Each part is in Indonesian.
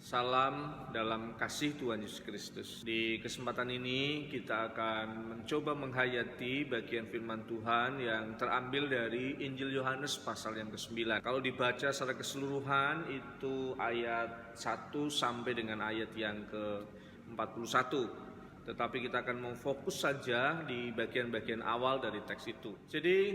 Salam dalam kasih Tuhan Yesus Kristus. Di kesempatan ini kita akan mencoba menghayati bagian firman Tuhan yang terambil dari Injil Yohanes pasal yang ke-9. Kalau dibaca secara keseluruhan itu ayat 1 sampai dengan ayat yang ke-41. Tetapi kita akan memfokus saja di bagian-bagian awal dari teks itu. Jadi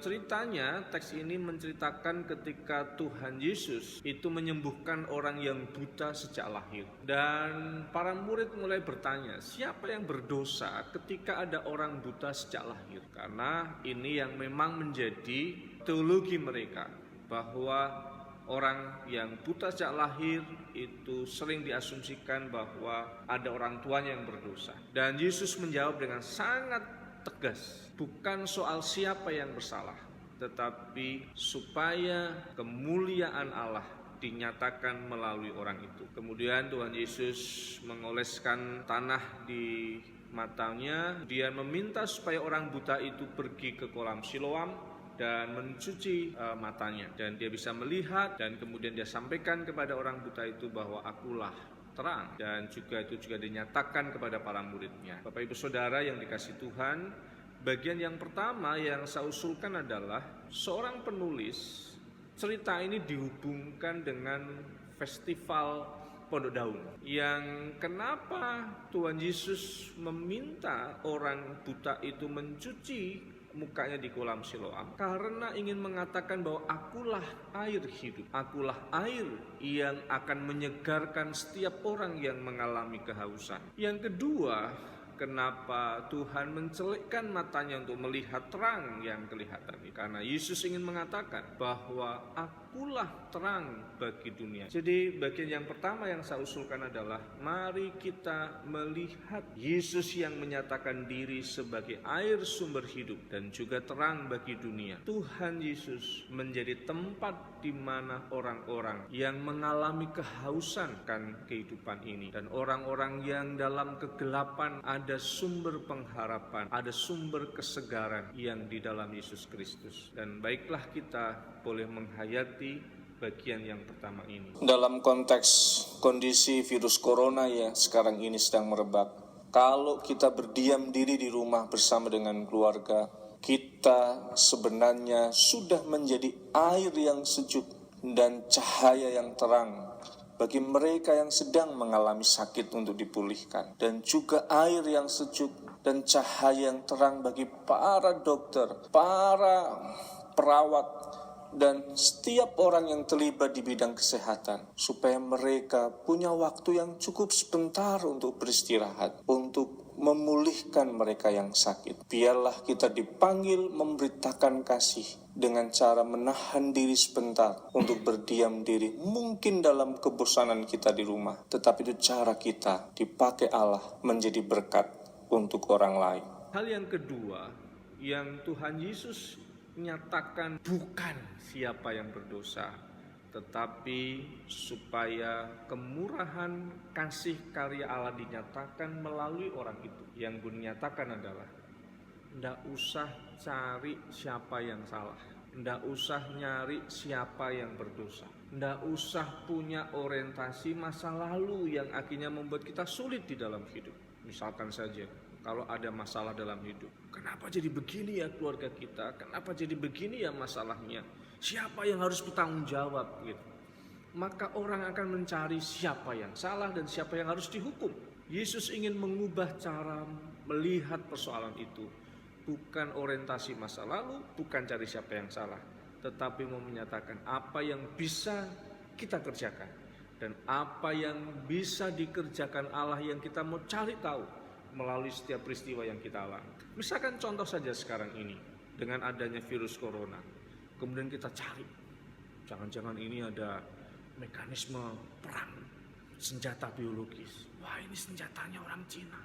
ceritanya teks ini menceritakan ketika Tuhan Yesus itu menyembuhkan orang yang buta sejak lahir. Dan para murid mulai bertanya, siapa yang berdosa ketika ada orang buta sejak lahir? Karena ini yang memang menjadi teologi mereka, bahwa orang yang buta sejak lahir itu sering diasumsikan bahwa ada orang tuanya yang berdosa. Dan Yesus menjawab dengan sangat tegas, bukan soal siapa yang bersalah, tetapi supaya kemuliaan Allah dinyatakan melalui orang itu. Kemudian Tuhan Yesus mengoleskan tanah di matanya, dia meminta supaya orang buta itu pergi ke kolam Siloam dan mencuci matanya, dan dia bisa melihat. Dan kemudian dia sampaikan kepada orang buta itu bahwa akulah terang, dan juga itu juga dinyatakan kepada para muridnya. Bapak Ibu Saudara yang dikasihi Tuhan, bagian yang pertama yang saya usulkan adalah seorang penulis cerita ini dihubungkan dengan festival Pondok Daun. Yang kenapa Tuhan Yesus meminta orang buta itu mencuci mukanya di kolam Siloam? Karena ingin mengatakan bahwa akulah air hidup, akulah air yang akan menyegarkan setiap orang yang mengalami kehausan. Yang kedua, kenapa Tuhan mencelikkan matanya untuk melihat terang yang kelihatan ini? Karena Yesus ingin mengatakan bahwa akulah terang bagi dunia. Jadi bagian yang pertama yang saya usulkan adalah mari kita melihat Yesus yang menyatakan diri sebagai air sumber hidup dan juga terang bagi dunia. Tuhan Yesus menjadi tempat di mana orang-orang yang mengalami kehausan kan kehidupan ini, dan orang-orang yang dalam kegelapan ada sumber pengharapan, ada sumber kesegaran yang di dalam Yesus Kristus. Dan baiklah kita boleh menghayati bagian yang pertama ini. Dalam konteks kondisi virus corona yang sekarang ini sedang merebak, kalau kita berdiam diri di rumah bersama dengan keluarga, kita sebenarnya sudah menjadi air yang sejuk dan cahaya yang terang bagi mereka yang sedang mengalami sakit untuk dipulihkan, dan juga air yang sejuk dan cahaya yang terang bagi para dokter, para perawat, dan setiap orang yang terlibat di bidang kesehatan, supaya mereka punya waktu yang cukup sebentar untuk beristirahat, untuk memulihkan mereka yang sakit. Biarlah kita dipanggil memberitakan kasih dengan cara menahan diri sebentar untuk berdiam diri, mungkin dalam kebosanan kita di rumah, tetapi itu cara kita dipakai Allah menjadi berkat untuk orang lain. Hal yang kedua yang Tuhan Yesus nyatakan, bukan siapa yang berdosa, tetapi supaya kemurahan kasih karya Allah dinyatakan melalui orang itu. Yang dinyatakan adalah ndak usah cari siapa yang salah, ndak usah nyari siapa yang berdosa, ndak usah punya orientasi masa lalu yang akhirnya membuat kita sulit di dalam hidup. Misalkan saja kalau ada masalah dalam hidup, kenapa jadi begini ya keluarga kita, kenapa jadi begini ya masalahnya, siapa yang harus bertanggung jawab gitu. Maka orang akan mencari siapa yang salah dan siapa yang harus dihukum. Yesus ingin mengubah cara melihat persoalan itu. Bukan orientasi masa lalu, bukan cari siapa yang salah, tetapi mau menyatakan apa yang bisa kita kerjakan dan apa yang bisa dikerjakan Allah yang kita mau cari tahu melalui setiap peristiwa yang kita alami. Misalkan contoh saja sekarang ini dengan adanya virus corona, kemudian kita cari, jangan-jangan ini ada mekanisme perang, senjata biologis. Wah, ini senjatanya orang Cina.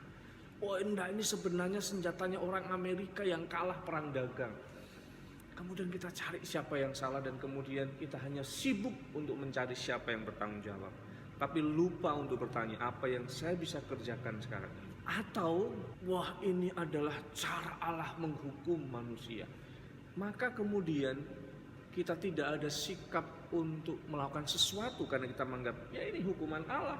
Oh enggak, ini sebenarnya senjatanya orang Amerika yang kalah perang dagang. Kemudian kita cari siapa yang salah, dan kemudian kita hanya sibuk untuk mencari siapa yang bertanggung jawab, tapi lupa untuk bertanya apa yang saya bisa kerjakan sekarang ini. Atau wah, ini adalah cara Allah menghukum manusia. Maka kemudian kita tidak ada sikap untuk melakukan sesuatu karena kita menganggap ya ini hukuman Allah,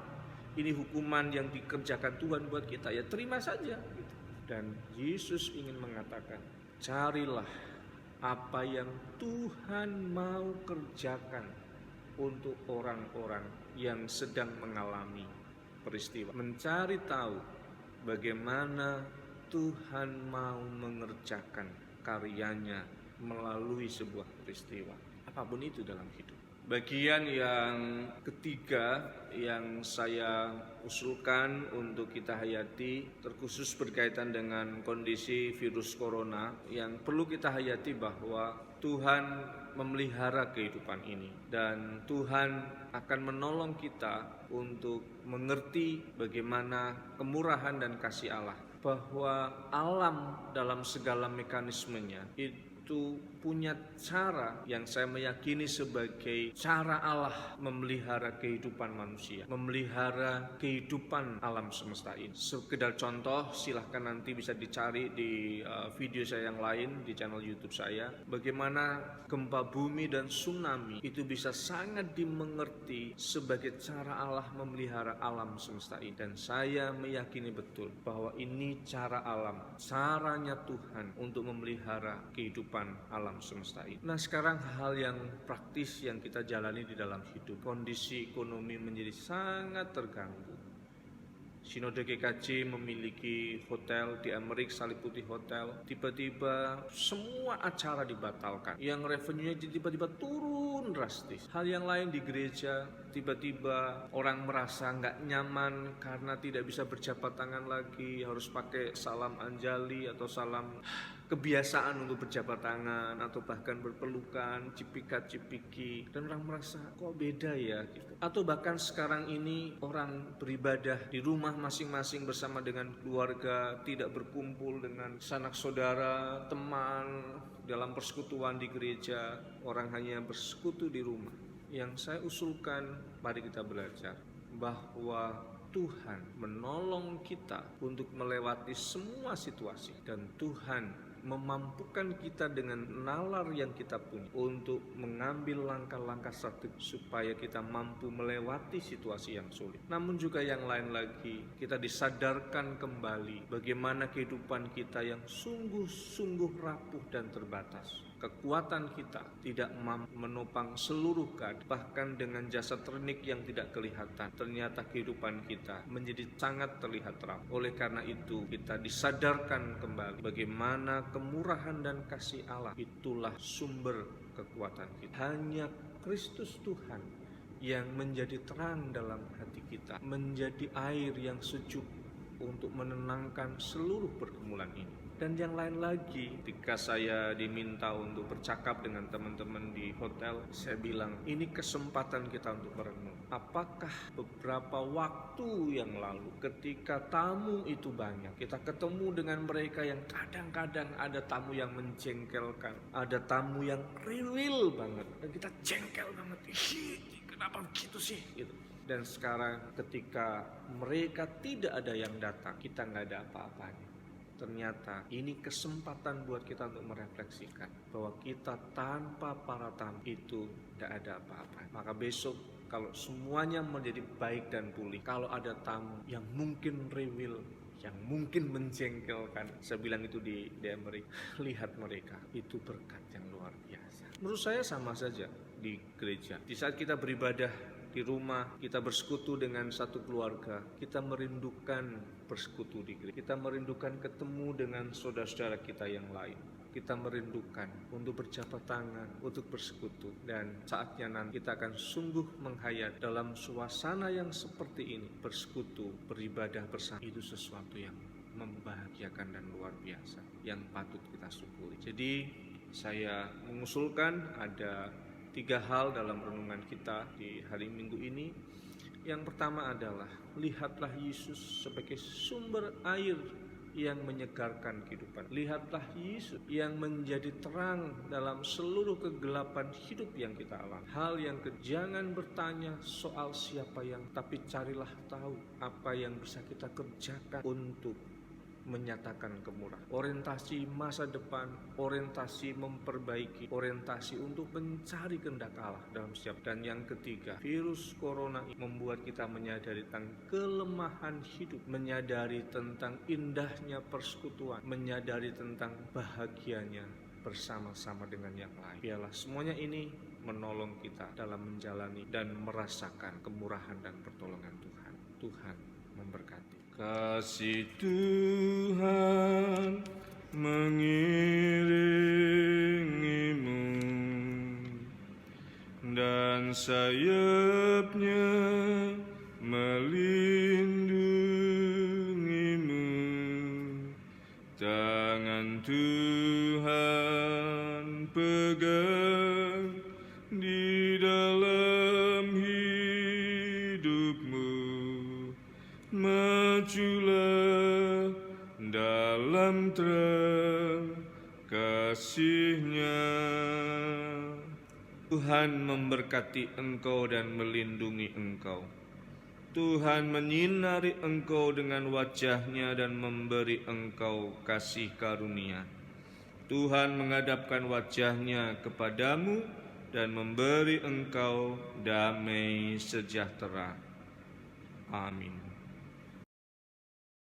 ini hukuman yang dikerjakan Tuhan buat kita, ya terima saja gitu. Dan Yesus ingin mengatakan, carilah apa yang Tuhan mau kerjakan untuk orang-orang yang sedang mengalami peristiwa. Mencari tahu bagaimana Tuhan mau mengerjakan karyanya melalui sebuah peristiwa, apapun itu dalam hidup. Bagian yang ketiga yang saya usulkan untuk kita hayati terkhusus berkaitan dengan kondisi virus corona, yang perlu kita hayati bahwa Tuhan memelihara kehidupan ini dan Tuhan akan menolong kita untuk mengerti bagaimana kemurahan dan kasih Allah, bahwa alam dalam segala mekanismenya itu punya cara yang saya meyakini sebagai cara Allah memelihara kehidupan manusia, memelihara kehidupan alam semesta ini. Sekedar contoh, silahkan nanti bisa dicari di video saya yang lain di channel YouTube saya, bagaimana gempa bumi dan tsunami itu bisa sangat dimengerti sebagai cara Allah memelihara alam semesta ini. Dan saya meyakini betul bahwa ini cara alam, caranya Tuhan untuk memelihara kehidupan alam semesta ini. Nah, sekarang hal yang praktis yang kita jalani di dalam hidup, kondisi ekonomi menjadi sangat terganggu. Sinode GKJ memiliki hotel di Amerik, Salib Putih Hotel. Tiba-tiba semua acara dibatalkan, yang revenue-nya tiba-tiba turun drastis. Hal yang lain di gereja, tiba-tiba orang merasa nggak nyaman karena tidak bisa berjabat tangan lagi, harus pakai salam anjali atau salam kebiasaan untuk berjabat tangan atau bahkan berpelukan, cipikat-cipiki, dan orang merasa kok beda ya gitu. Atau bahkan sekarang ini orang beribadah di rumah masing-masing bersama dengan keluarga, tidak berkumpul dengan sanak saudara, teman dalam persekutuan di gereja, orang hanya bersekutu di rumah. Yang saya usulkan, mari kita belajar bahwa Tuhan menolong kita untuk melewati semua situasi, dan Tuhan memampukan kita dengan nalar yang kita punya untuk mengambil langkah-langkah strategis supaya kita mampu melewati situasi yang sulit. Namun juga yang lain lagi, kita disadarkan kembali bagaimana kehidupan kita yang sungguh-sungguh rapuh dan terbatas. Kekuatan kita tidak mampu menopang seluruh keadaan, bahkan dengan jasa ternik yang tidak kelihatan. Ternyata kehidupan kita menjadi sangat terlihat terang. Oleh karena itu, kita disadarkan kembali bagaimana kemurahan dan kasih Allah itulah sumber kekuatan kita. Hanya Kristus Tuhan yang menjadi terang dalam hati kita, menjadi air yang sejuk untuk menenangkan seluruh pergumulan ini. Dan yang lain lagi, ketika saya diminta untuk bercakap dengan teman-teman di hotel, saya bilang ini kesempatan kita untuk merenung. Apakah beberapa waktu yang lalu ketika tamu itu banyak, kita ketemu dengan mereka yang kadang-kadang ada tamu yang menjengkelkan, ada tamu yang riwil banget, dan kita jengkel banget, kenapa begitu sih gitu. Dan sekarang ketika mereka tidak ada yang datang, kita nggak ada apa-apanya. Ternyata ini kesempatan buat kita untuk merefleksikan bahwa kita tanpa para tamu itu tidak ada apa-apa. Maka besok kalau semuanya menjadi baik dan pulih, kalau ada tamu yang mungkin rewel, yang mungkin menjengkelkan, saya bilang itu di Amerika, lihat mereka, itu berkat yang luar biasa. Menurut saya sama saja di gereja. Di saat kita beribadah di rumah, kita bersekutu dengan satu keluarga, kita merindukan bersekutu di gereja, kita merindukan ketemu dengan saudara-saudara kita yang lain, kita merindukan untuk berjabat tangan, untuk bersekutu. Dan saatnya nanti kita akan sungguh menghayat dalam suasana yang seperti ini, bersekutu, beribadah bersama, itu sesuatu yang membahagiakan dan luar biasa, yang patut kita syukuri. Jadi saya mengusulkan ada 3 hal dalam renungan kita di hari Minggu ini. Yang pertama adalah lihatlah Yesus sebagai sumber air yang menyegarkan kehidupan. Lihatlah Yesus yang menjadi terang dalam seluruh kegelapan hidup yang kita alami. Hal yang jangan bertanya soal siapa yang, tapi carilah tahu apa yang bisa kita kerjakan untuk menyatakan kemurahan. Orientasi masa depan, orientasi memperbaiki, orientasi untuk mencari kehendak Allah dalam setiap. Dan yang ketiga, virus corona ini membuat kita menyadari tentang kelemahan hidup, menyadari tentang indahnya persekutuan, menyadari tentang bahagianya bersama-sama dengan yang lain. Biarlah semuanya ini menolong kita dalam menjalani dan merasakan kemurahan dan pertolongan Tuhan. Tuhan memberkati. Kasih Tuhan mengiringimu dan sayapnya melindungimu. Tangan Tuhan pegang di dalam hidupmu. Majulah dalam terang kasih-Nya. Tuhan memberkati engkau dan melindungi engkau. Tuhan menyinari engkau dengan wajah-Nya dan memberi engkau kasih karunia. Tuhan menghadapkan wajah-Nya kepadamu dan memberi engkau damai sejahtera. Amin.